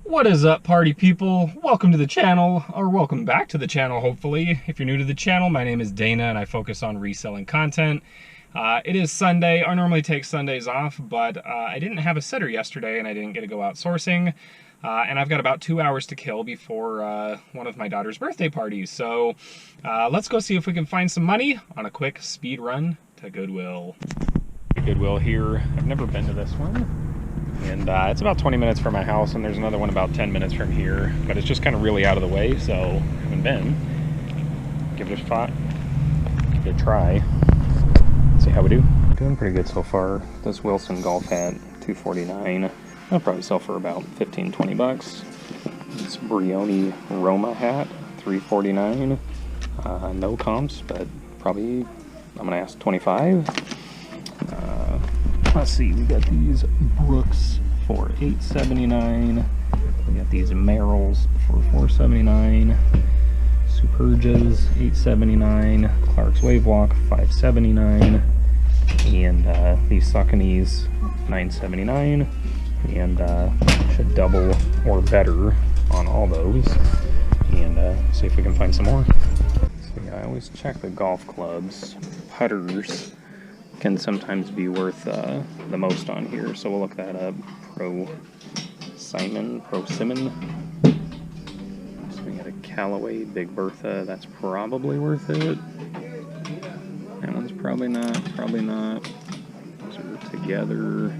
What is up, party people? Welcome to the channel, or welcome back to the channel, hopefully. If you're new to the channel, my name is Dana and I focus on reselling content. It is Sunday. I normally take Sundays off, but I didn't have a sitter yesterday and I didn't get to go out sourcing. And I've got about 2 hours to kill before one of my daughter's birthday parties. So let's go see if we can find some money on a quick speed run to Goodwill. Goodwill here. I've never been to this one. And it's about 20 minutes from my house, and there's another one about 10 minutes from here, but it's just kind of really out of the way, so I haven't been. Give it a shot, give it a try, see how we do. Doing pretty good so far. This Wilson golf hat, $249. I'll probably sell for about 15-20 bucks. This Brioni Roma hat, $349. No comps, but probably I'm gonna ask 25. Let's see, we got these Brooks for $8.79. We got these Merrills for $4.79. Supergas, $8.79. Clark's Wavewalk, $5.79. And these Sauconys, $9.79. And should double or better on all those. And see if we can find some more. So yeah, I always check the golf clubs. Putters can sometimes be worth the most on here, so we'll look that up. Pro Simon. So we got a Callaway Big Bertha, that's probably worth it. That one's probably not. Those are together.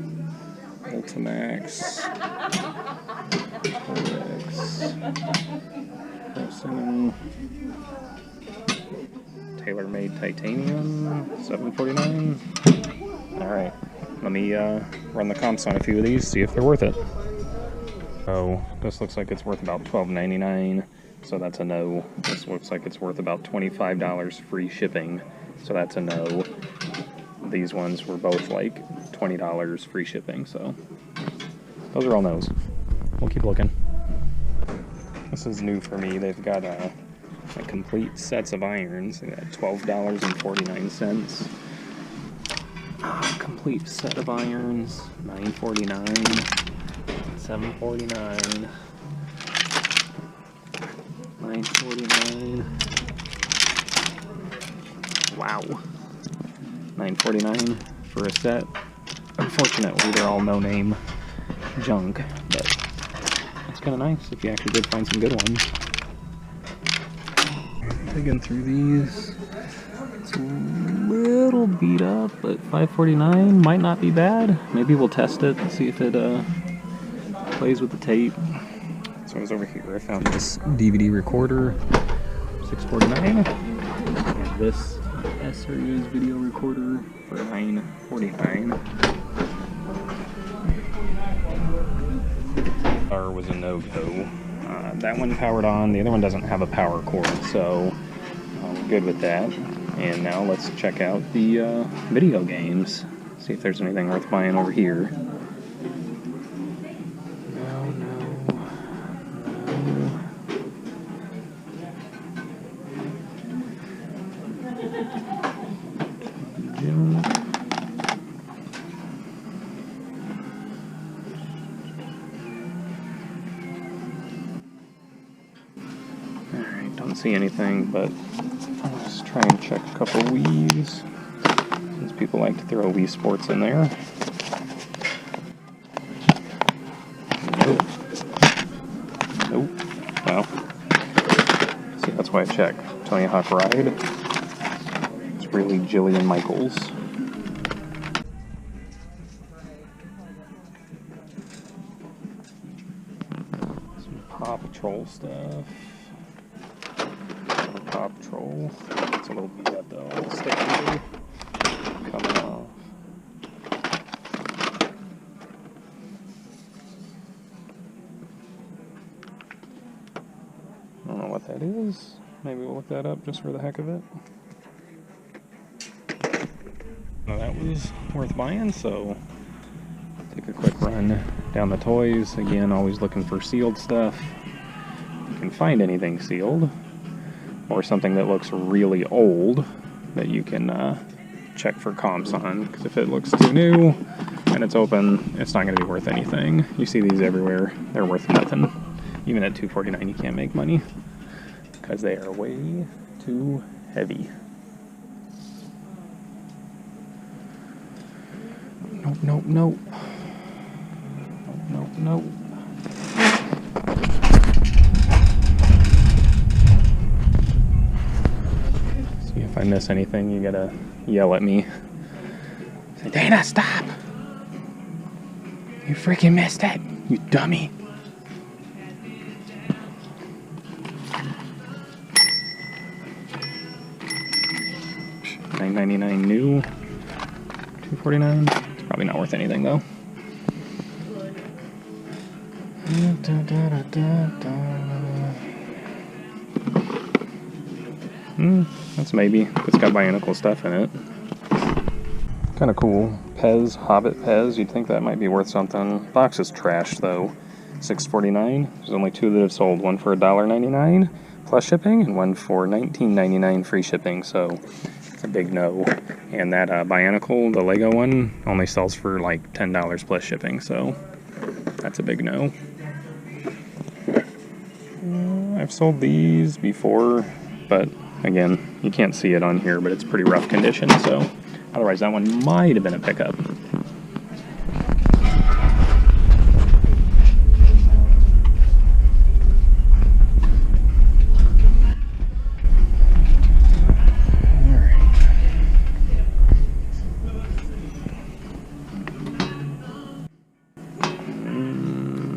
Ultimax. Pro Simon. TaylorMade Titanium, $7.49. Alright, let me run the comps on a few of these, see if they're worth it. So, this looks like it's worth about $12.99, so that's a no. This looks like it's worth about $25 free shipping, so that's a no. These ones were both like $20 free shipping, so those are all no's. We'll keep looking. This is new for me. They've got complete sets of irons. They got $12.49. Complete set of irons, $9.49, $7.49, $9.49. Wow, $9.49 for a set. Unfortunately, they're all no-name junk, but it's kind of nice if you actually did find some good ones. Digging through these. It's a little beat up, but $5.49 might not be bad. Maybe we'll test it and see if it plays with the tape. So I was over here, I found this DVD recorder, $6.49. And this S-Series video recorder for $9.49. Or was a no-go. That one powered on, the other one doesn't have a power cord, so I'm good with that. And now let's check out the video games, see if there's anything worth buying over here. No. Alright, don't see anything, but let's try and check a couple Wii's, since people like to throw Wii Sports in there. Nope. Well, see, that's why I check. Tony Hawk Ride. It's really Jillian Michaels. Some Paw Patrol stuff. Paw Patrol. It's a little beat up though. I'll stick with it. Coming off. I don't know what that is. Maybe we'll look that up just for the heck of it. Well, that was worth buying, so take a quick run down the toys. Again, always looking for sealed stuff. If you can find anything sealed, or something that looks really old that you can check for comps on, because if it looks too new, and it's open, it's not going to be worth anything. You see these everywhere. They're worth nothing. Even at $2.49 you can't make money because they are way too heavy. Nope, nope, nope. Nope, nope, nope. See if I miss anything, you gotta yell at me. Say, Dana, stop! You freaking missed it, you dummy. $9.99 new, $2.49. It's probably not worth anything though. That's maybe. It's got Bionicle stuff in it. Kind of cool. Pez, Hobbit Pez. You'd think that might be worth something. Box is trash though. $6.49. There's only two that have sold. One for $1.99 plus shipping, and one for $19.99 free shipping. So it's a big no. And that Bionicle, the Lego one, only sells for like $10 plus shipping. So that's a big no. I've sold these before, but again, you can't see it on here, but it's pretty rough condition, so otherwise that one might have been a pickup.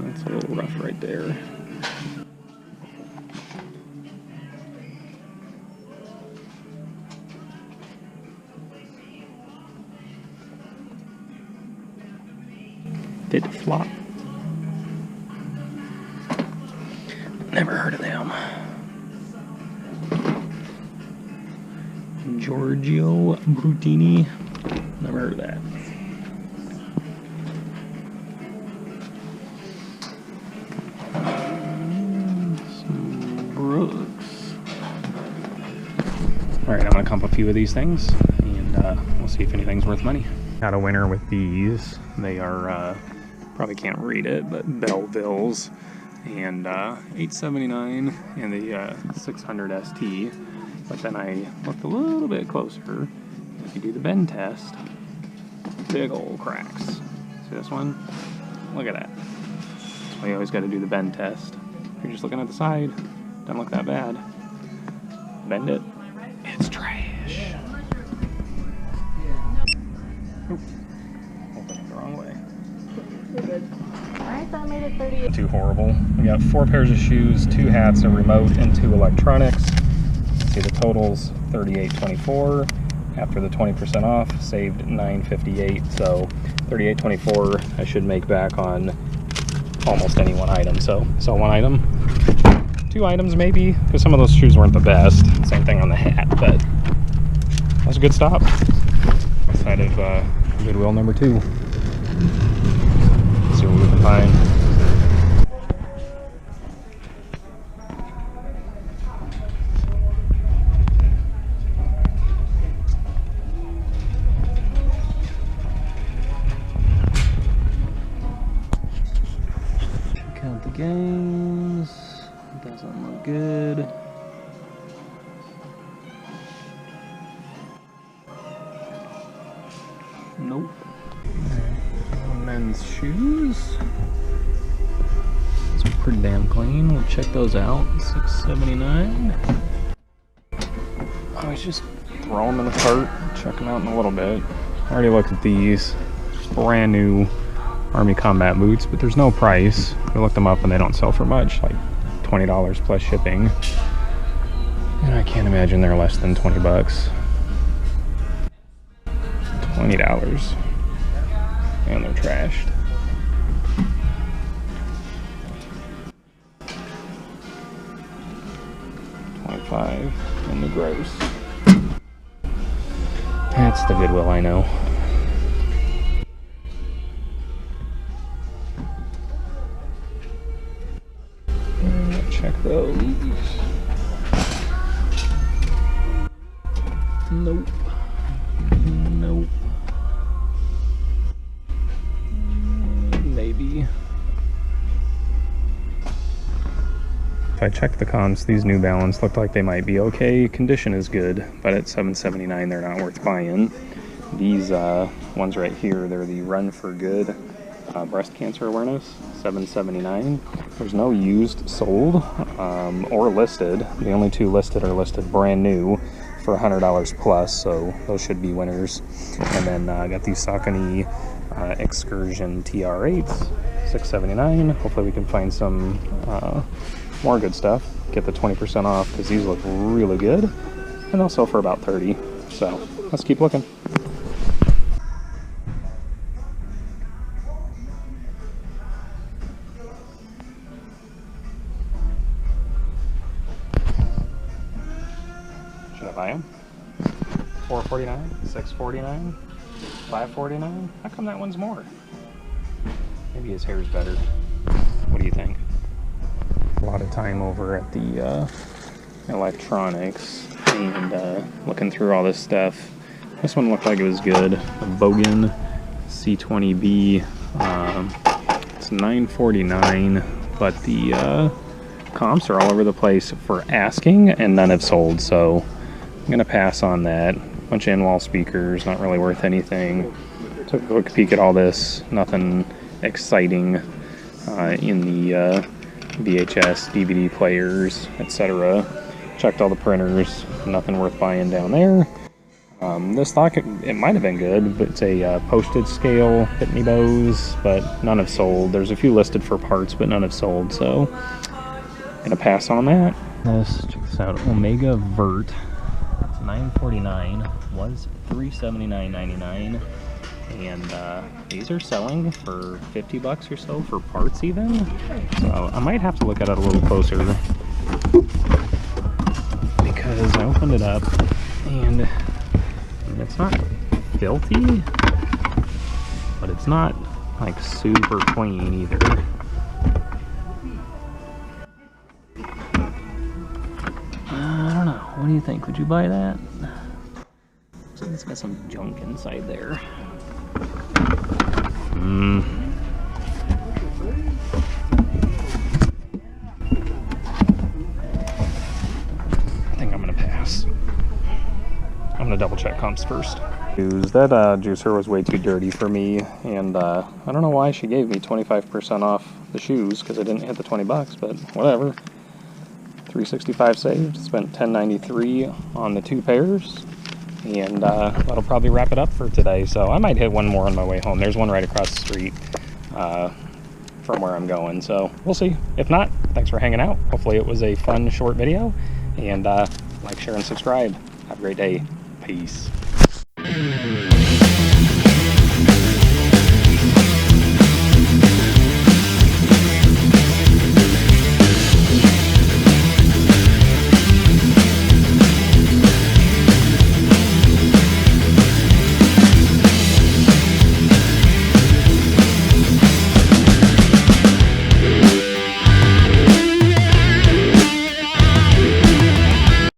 That's a little rough right there. Fit Flop. Never heard of them. Giorgio Brutini. Never heard of that. Some Brooks. Alright, I'm going to comp a few of these things, and we'll see if anything's worth money. Got a winner with these. They are, probably can't read it, but Belleville's, and $8.79 and the 600 ST. But then I looked a little bit closer. If you do the bend test, big old cracks. See this one? Look at that. That's why you always got to do the bend test. If you're just looking at the side, doesn't look that bad. Bend it, it's trash. Oop. Open it the wrong way. You're good. Alright, that made it 38. Too horrible. We got 4 pairs of shoes, 2 hats, a remote, and 2 electronics. See the totals, $38.24. After the 20% off, saved $9.58. So $38.24 I should make back on almost any one item. So one item, 2 items maybe, because some of those shoes weren't the best. Same thing on the hat, but that was a good stop. Outside of Goodwill number 2. Let's see what we can find. Check out the games. Doesn't look good. Nope. Men's shoes. It's pretty damn clean. We'll check those out. $6.79. I was just throw them in the cart, check them out in a little bit. I already looked at these. Brand new Army combat boots, but there's no price. We looked them up and they don't sell for much, like $20 plus shipping. And I can't imagine they're less than 20 bucks. $20. And they're trashed. $25 in the gross. That's the Goodwill I know. Check those. Nope. Nope. So I checked the comps. These New Balance looked like they might be okay. Condition is good, but at $7.79 they're not worth buying. These ones right here, they're the Run for Good breast cancer awareness, $7.79. There's no used sold or listed. The only two listed are listed brand new for $100 plus, so those should be winners. And then I got these Saucony Excursion TR8s, $6.79. Hopefully we can find some more good stuff. Get the 20% off because these look really good, and they'll sell for about $30. So let's keep looking. Should I buy them? $4.49, $6.49, $5.49. How come that one's more? Maybe his hair's better. What do you think? A lot of time over at the electronics and looking through all this stuff. This one looked like it was good. A Bogan C20B. It's $9.49, but the comps are all over the place for asking, and none have sold, so I'm gonna pass on that. Bunch of in-wall speakers, not really worth anything. Took a quick peek at all this, nothing exciting in the VHS, DVD players, etc. Checked all the printers, nothing worth buying down there. This stock, it might have been good, but it's a postage scale Pitney Bowes, but none have sold. There's a few listed for parts, but none have sold, so I'm gonna pass on that. Check this out, Omega Vert. It's $9.49, was $379.99, and these are selling for $50 or so for parts even. So I might have to look at it a little closer because I opened it up and it's not filthy, but it's not like super clean either. I don't know. What do you think? Would you buy that? Looks like it's got some junk inside there. I think I'm gonna pass. I'm gonna double check comps first. That juicer was way too dirty for me, and I don't know why she gave me 25% off the shoes because I didn't hit the 20 bucks, but whatever. $365 saved, spent $10.93 on the two pairs, and that'll probably wrap it up for today. So I might hit one more on my way home. There's one right across the street from where I'm going, so we'll see. If not, thanks for hanging out. Hopefully it was a fun short video, and like, share, and subscribe. Have a great day. Peace.